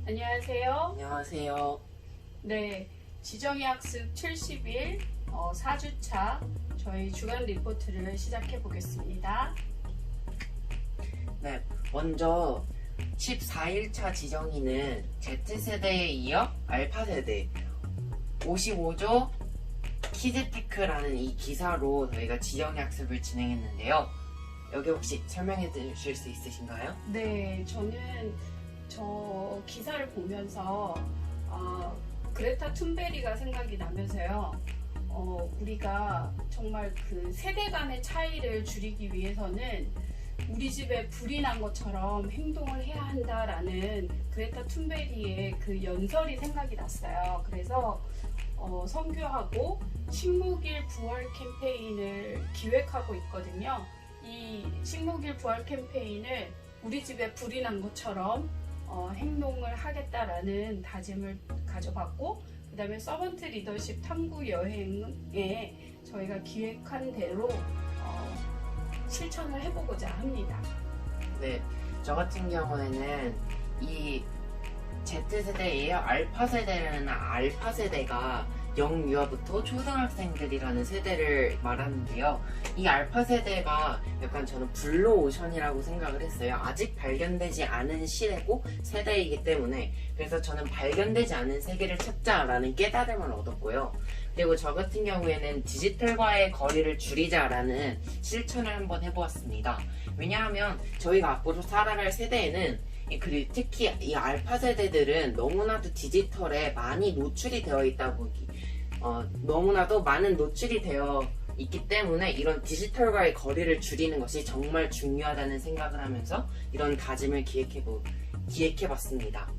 안녕하세요. 안녕하세요. 네, 지정의학습 70일 4주차 저희 주간 리포트를 시작해 보겠습니다. 네, 먼저 14일차 지정의는 Z세대에 이어 알파세대 55조 키즈테크라는 이 기사로 저희가 지정의 학습을 진행했는데요. 여기 혹시 설명해 주실 수 있으신가요? 네, 저는 저 기사를 보면서 그레타 툰베리가 생각이 나면서요. 우리가 정말 그 세대 간의 차이를 줄이기 위해서는 우리 집에 불이 난 것처럼 행동을 해야 한다라는 그레타 툰베리의 그 연설이 생각이 났어요. 그래서 선교하고 식목일 부활 캠페인을 기획하고 있거든요. 이 식목일 부활 캠페인을 우리 집에 불이 난 것처럼 행동을 하겠다라는 다짐을 가져봤고, 그 다음에 서번트 리더십 탐구 여행에 저희가 기획한 대로 실천을 해보고자 합니다. 네, 저 같은 경우에는 이 Z세대에 이어 알파세대라는 알파세대가 영유아부터 초등학생들이라는 세대를 말하는데요. 이 알파세대가 약간 저는 블루오션이라고 생각을 했어요. 아직 발견되지 않은 시대고 세대이기 때문에, 그래서 저는 발견되지 않은 세계를 찾자라는 깨달음을 얻었고요. 그리고 저 같은 경우에는 디지털과의 거리를 줄이자라는 실천을 한번 해보았습니다. 왜냐하면 저희가 앞으로 살아갈 세대에는, 그리고 특히 이 알파 세대들은 너무나도 디지털에 많이 노출이 되어 있다고, 너무나도 많은 노출이 되어 있기 때문에 이런 디지털과의 거리를 줄이는 것이 정말 중요하다는 생각을 하면서 이런 다짐을 기획해봤습니다.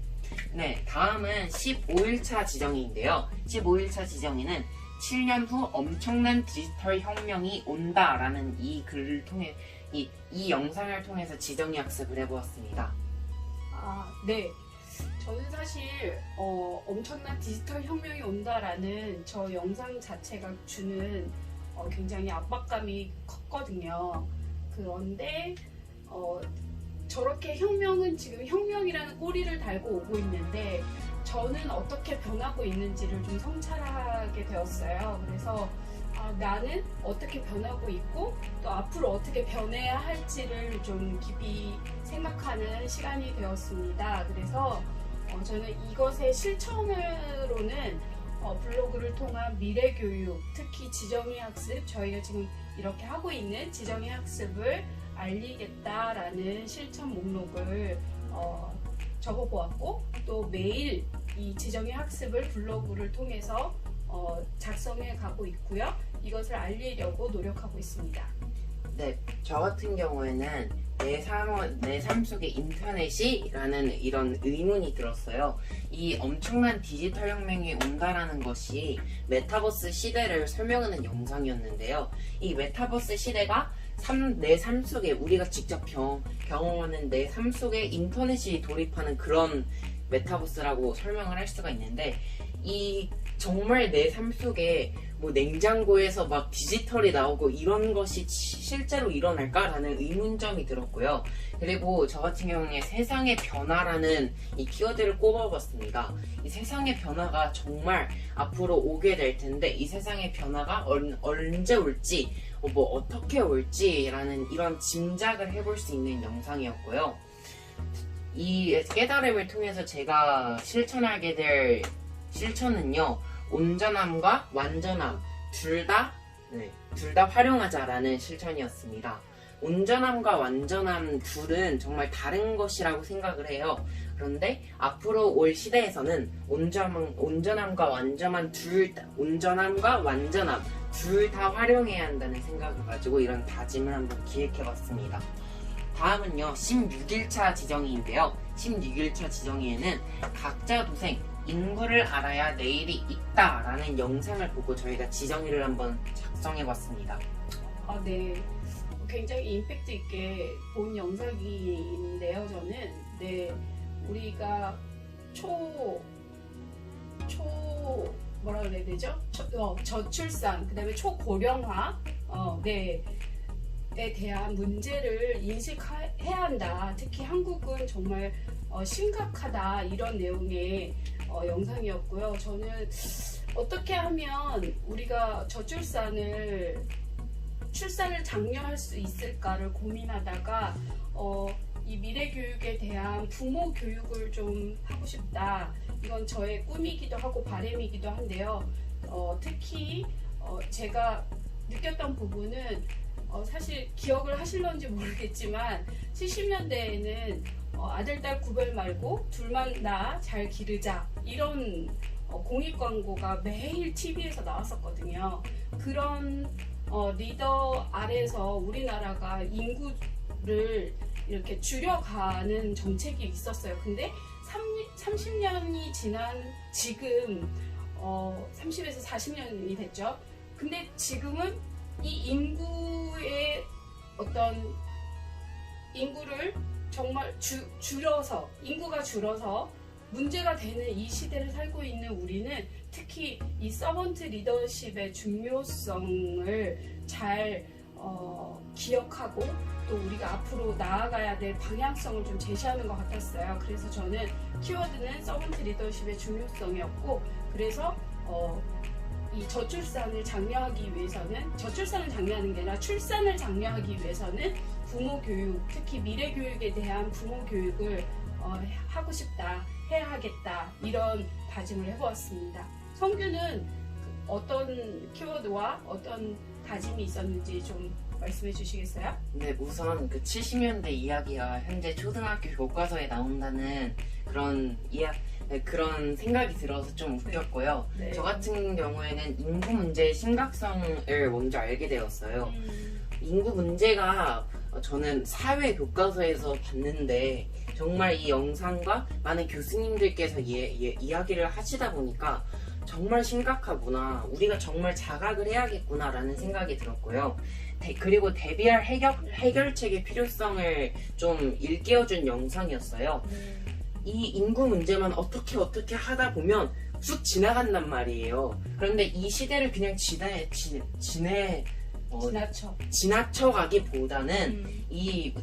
네, 다음은 15일차 지정의인데요. 15일차 지정의는 7년 후 엄청난 디지털 혁명이 온다라는 이 글을 통해 이 영상을 통해서 지정의 학습을 해보았습니다. 네. 저는 사실 엄청난 디지털 혁명이 온다라는 저 영상 자체가 주는 굉장히 압박감이 컸거든요. 그런데 저렇게 혁명은 지금 혁명이라는 꼬리를 달고 오고 있는데 저는 어떻게 변하고 있는지를 좀 성찰하게 되었어요. 그래서 나는 어떻게 변하고 있고 또 앞으로 어떻게 변해야 할지를 좀 깊이 생각하는 시간이 되었습니다. 그래서 저는 이것의 실천으로는 블로그를 통한 미래교육, 특히 지정의 학습, 저희가 지금 이렇게 하고 있는 지정의 학습을 알리겠다라는 실천 목록을 적어보았고, 또 매일 이 지정의 학습을 블로그를 통해서 작성해 가고 있고요. 이것을 알리려고 노력하고 있습니다. 네, 저 같은 경우에는 내 삶 속에 인터넷이라는 이런 의문이 들었어요. 이 엄청난 디지털 혁명이 온다라는 것이 메타버스 시대를 설명하는 영상이었는데요. 이 메타버스 시대가 내 삶 속에 우리가 직접 경험하는 내 삶 속에 인터넷이 돌입하는 그런 메타버스라고 설명을 할 수가 있는데, 이 정말 내 삶 속에 뭐 냉장고에서 막 디지털이 나오고 이런 것이 실제로 일어날까라는 의문점이 들었고요. 그리고 저 같은 경우에 세상의 변화라는 이 키워드를 꼽아봤습니다. 이 세상의 변화가 정말 앞으로 오게 될 텐데, 이 세상의 변화가 언제 올지, 뭐 어떻게 올지라는 이런 짐작을 해볼 수 있는 영상이었고요. 이 깨달음을 통해서 제가 실천하게 될 실천은요, 온전함과 완전함 둘 다 활용하자라는 실천이었습니다. 온전함과 완전함 둘은 정말 다른 것이라고 생각을 해요. 그런데 앞으로 올 시대에서는 온전함과 완전함 둘 다 활용해야 한다는 생각을 가지고 이런 다짐을 한번 기획해봤습니다. 다음은요, 16일차 지정의인데요. 16일차 지정의에는 각자 도생, 인구를 알아야 내일이 있다라는 영상을 보고 저희가 지정의를 한번 작성해봤습니다. 네. 굉장히 임팩트 있게 본 영상인데요. 저는 우리가 뭐라 그래야 되죠? 저출산, 그다음에 초고령화, 에 대한 문제를 인식해야 한다. 특히 한국은 정말 심각하다 이런 내용의 영상이었고요. 저는 어떻게 하면 우리가 저출산을 장려할 수 있을까를 고민하다가 이 미래 교육에 대한 부모 교육을 좀 하고 싶다. 이건 저의 꿈이기도 하고 바람이기도 한데요. 특히 제가 느꼈던 부분은 사실 기억을 하실런지 모르겠지만 70년대에는 아들 딸 구별 말고 둘만 나 잘 기르자 이런 공익 광고가 매일 TV에서 나왔었거든요. 그런 리더 아래서 우리나라가 인구를 이렇게 줄여가는 정책이 있었어요. 근데 30년이 지난 지금 30에서 40년이 됐죠. 근데 지금은 이 인구의 어떤 인구를 정말 인구가 줄어서 문제가 되는 이 시대를 살고 있는 우리는 특히 이 서번트 리더십의 중요성을 잘 기억하고 또 우리가 앞으로 나아가야 될 방향성을 좀 제시하는 것 같았어요. 그래서 저는 키워드는 서번트 리더십의 중요성이었고, 그래서 이 저출산을 장려하기 위해서는, 저출산을 장려하는 게 아니라 출산을 장려하기 위해서는 부모 교육, 특히 미래 교육에 대한 부모 교육을 하고 싶다, 해야 하겠다, 이런 다짐을 해보았습니다. 성규는 어떤 키워드와 어떤 다짐이 있었는지 좀 말씀해 주시겠어요? 네, 우선 그 70년대 이야기가 현재 초등학교 교과서에 나온다는 그런 생각이 들어서 좀 웃겼고요. 네. 저 같은 경우에는 인구 문제의 심각성을 먼저 알게 되었어요. 인구 문제가 저는 사회 교과서에서 봤는데 정말 이 영상과 많은 교수님들께서 이야기를 하시다 보니까 정말 심각하구나, 우리가 정말 자각을 해야겠구나 라는 생각이 들었고요. 그리고 대비할 해결책의 필요성을 좀 일깨워준 영상이었어요. 이 인구 문제만 어떻게 하다 보면 쑥 지나간단 말이에요. 그런데 이 시대를 그냥 지나쳐가기보다는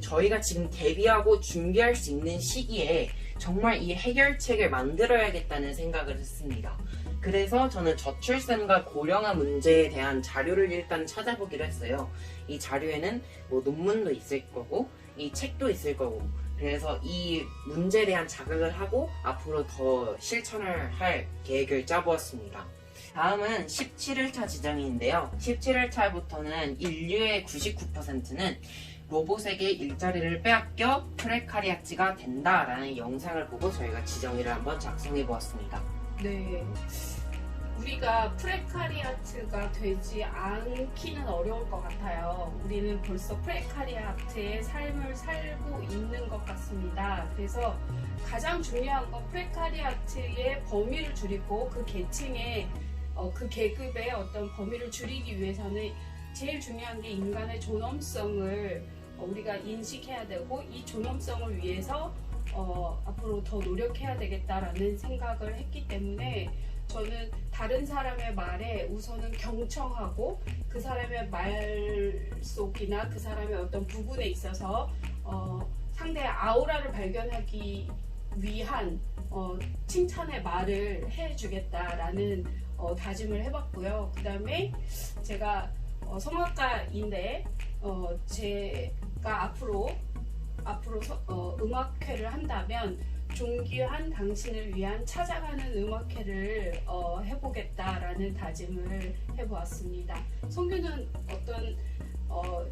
저희가 지금 대비하고 준비할 수 있는 시기에 정말 이 해결책을 만들어야겠다는 생각을 했습니다. 그래서 저는 저출산과 고령화 문제에 대한 자료를 일단 찾아보기로 했어요. 이 자료에는 뭐 논문도 있을 거고 이 책도 있을 거고, 그래서 이 문제에 대한 자각을 하고 앞으로 더 실천을 할 계획을 짜보았습니다. 다음은 17일차 지정인데요. 17일차부터는 인류의 99%는 로봇에게 일자리를 빼앗겨 프레카리아트가 된다라는 영상을 보고 저희가 지정의를 한번 작성해 보았습니다. 네. 우리가 프레카리아트가 되지 않기는 어려울 것 같아요. 우리는 벌써 프레카리아트의 삶을 살고 있는 것 같습니다. 그래서 가장 중요한 건 프레카리아트의 범위를 줄이고 그 계층의 그 계급의 어떤 범위를 줄이기 위해서는 제일 중요한 게 인간의 존엄성을 우리가 인식해야 되고, 이 존엄성을 위해서 앞으로 더 노력해야 되겠다라는 생각을 했기 때문에 저는 다른 사람의 말에 우선은 경청하고 그 사람의 말속이나 그 사람의 어떤 부분에 있어서 상대의 아우라를 발견하기 위한 칭찬의 말을 해주겠다라는 다짐을 해봤고요. 그 다음에 제가 성악가인데 제가 앞으로 음악회를 한다면 존귀한 당신을 위한 찾아가는 음악회를 해보겠다라는 다짐을 해보았습니다. 성규는 어떤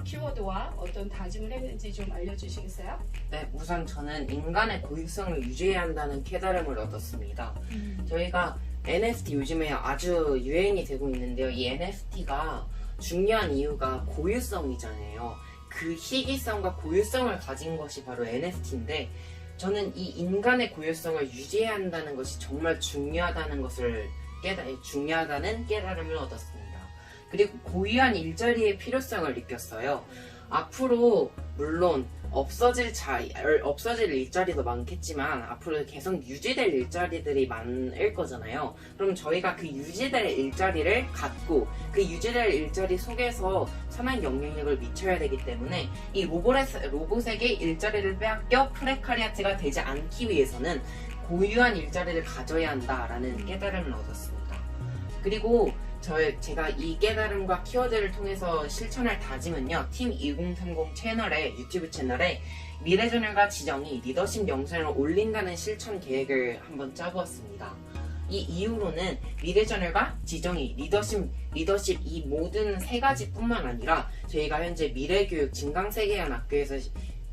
키워드와 어떤 다짐을 했는지 좀 알려주시겠어요? 네, 우선 저는 인간의 고유성을 유지해야 한다는 깨달음을 얻었습니다. 저희가 NFT 요즘에 아주 유행이 되고 있는데요. 이 NFT가 중요한 이유가 고유성이잖아요. 그 희귀성과 고유성을 가진 것이 바로 NFT인데, 저는 이 인간의 고유성을 유지해야 한다는 것이 정말 중요하다는 깨달음을 얻었습니다. 그리고 고유한 일자리의 필요성을 느꼈어요. 앞으로 물론 없어질 일자리도 많겠지만 앞으로 계속 유지될 일자리들이 많을 거잖아요. 그럼 저희가 그 유지될 일자리를 갖고 그 유지될 일자리 속에서 선한 영향력을 미쳐야 되기 때문에 이 로봇에게 일자리를 빼앗겨 프레카리아트가 되지 않기 위해서는 고유한 일자리를 가져야 한다라는 깨달음을 얻었습니다. 그리고 제가 이 깨달음과 키워드를 통해서 실천할 다짐은요, 팀 2030 유튜브 채널에 미래저널과 지정이 리더십 영상을 올린다는 실천 계획을 한번 짜보았습니다. 이 이후로는 미래저널과 지정이 리더십 이 모든 세 가지뿐만 아니라 저희가 현재 미래교육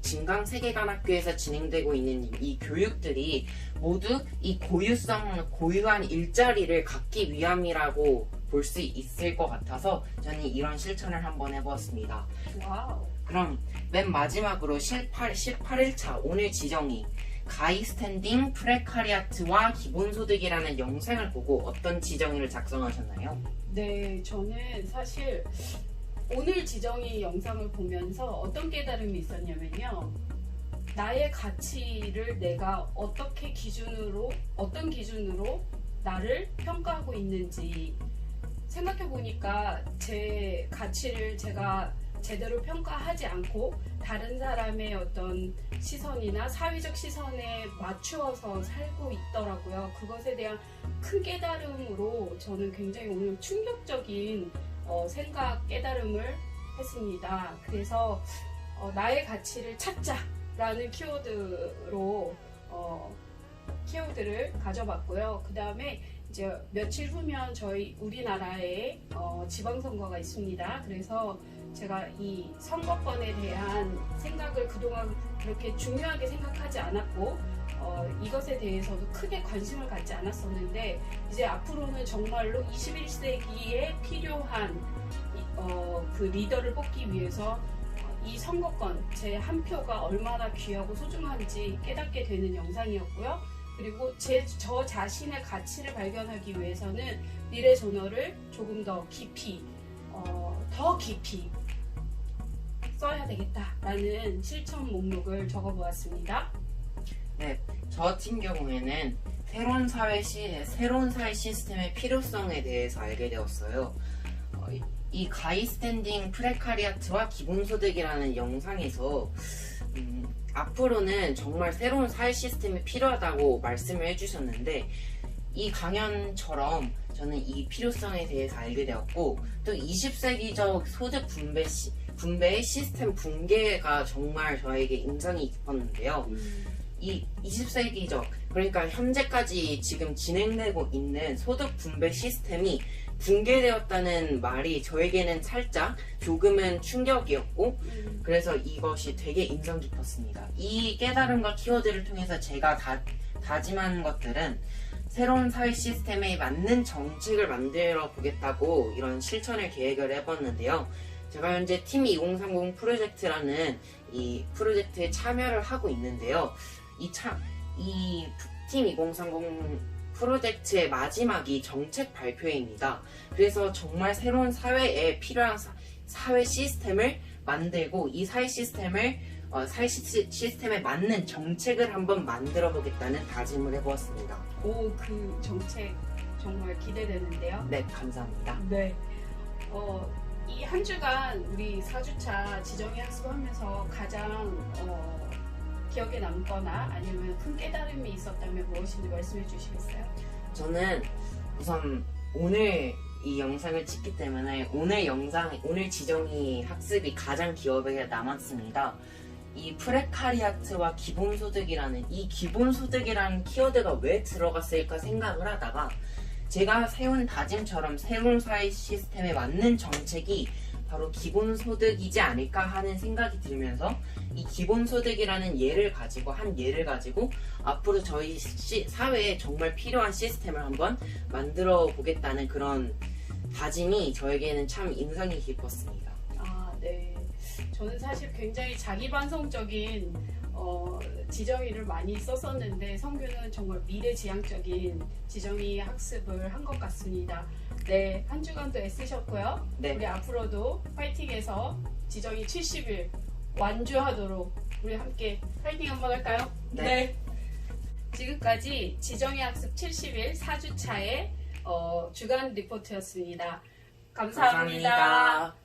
진강세계관학교에서 진행되고 있는 이 교육들이 모두 이 고유한 일자리를 갖기 위함이라고 볼 수 있을 것 같아서 저는 이런 실천을 한번 해보았습니다. 와우. 그럼 맨 마지막으로 18일차 오늘 지정이 가이 스탠딩 프레카리아트와 기본소득이라는 영상을 보고 어떤 지정의를 작성하셨나요? 네, 저는 사실 오늘 지정이 영상을 보면서 어떤 깨달음이 있었냐면요. 나의 가치를 내가 어떤 기준으로 나를 평가하고 있는지 생각해보니까 제 가치를 제가 제대로 평가하지 않고 다른 사람의 어떤 시선이나 사회적 시선에 맞추어서 살고 있더라고요. 그것에 대한 큰 깨달음으로 저는 굉장히 오늘 충격적인 깨달음을 했습니다. 그래서 나의 가치를 찾자라는 키워드를 가져봤고요. 그 다음에 이제 며칠 후면 우리나라에 지방선거가 있습니다. 그래서 제가 이 선거권에 대한 생각을 그동안 그렇게 중요하게 생각하지 않았고 이것에 대해서도 크게 관심을 갖지 않았었는데 이제 앞으로는 정말로 21세기에 필요한 그 리더를 뽑기 위해서 이 선거권 제 한 표가 얼마나 귀하고 소중한지 깨닫게 되는 영상이었고요. 그리고 저 자신의 가치를 발견하기 위해서는 미래저널을 조금 더 깊이 써야 되겠다라는 실천 목록을 적어보았습니다. 네, 저 같은 경우에는 새로운 사회 시스템의 필요성에 대해서 알게 되었어요. 이 가이 스탠딩 프레카리아트와 기본소득이라는 영상에서 앞으로는 정말 새로운 사회 시스템이 필요하다고 말씀을 해주셨는데 이 강연처럼 저는 이 필요성에 대해서 알게 되었고 또 20세기적 소득 분배의 시스템 붕괴가 정말 저에게 인상이 깊었는데요. 이 20세기적 그러니까 현재까지 지금 진행되고 있는 소득 분배 시스템이 붕괴되었다는 말이 저에게는 조금은 충격이었고 그래서 이것이 되게 인상 깊었습니다. 이 깨달음과 키워드를 통해서 제가 다짐한 것들은 새로운 사회 시스템에 맞는 정책을 만들어 보겠다고 이런 실천을 계획을 해봤는데요. 제가 현재 팀 2030 프로젝트라는 이 프로젝트에 참여를 하고 있는데요. 이 팀 2030 프로젝트의 마지막이 정책 발표입니다. 그래서 정말 새로운 사회에 필요한 사회 시스템을 만들고 이 사회 시스템에 맞는 정책을 한번 만들어 보겠다는 다짐을 해보았습니다. 그 정책 정말 기대되는데요. 네, 감사합니다. 네. 이 한 주간 우리 4주차 지정의 학습하면서 가장 기억에 남거나 아니면 큰 깨달음이 있었다면 무엇인지 말씀해 주시겠어요? 저는 우선 오늘 이 영상을 찍기 때문에 오늘 지정이 학습이 가장 기억에 남았습니다. 이 프레카리아트와 기본소득이라는 키워드가 왜 들어갔을까 생각을 하다가 제가 세운 다짐처럼 새로운 사회 시스템에 맞는 정책이 바로 기본소득이지 않을까 하는 생각이 들면서 이 기본소득이라는 예를 가지고 앞으로 저희 사회에 정말 필요한 시스템을 한번 만들어 보겠다는 그런 다짐이 저에게는 참 인상이 깊었습니다. 네. 저는 사실 굉장히 자기반성적인 지정의를 많이 썼었는데 성규는 정말 미래지향적인 지정의 학습을 한 것 같습니다. 네, 한 주간도 애쓰셨고요. 네. 우리 앞으로도 파이팅해서 지정이 70일 완주하도록 우리 함께 파이팅 한번 할까요? 네. 지금까지 지정의 학습 70일 4주차의 주간 리포트였습니다. 감사합니다. 감사합니다.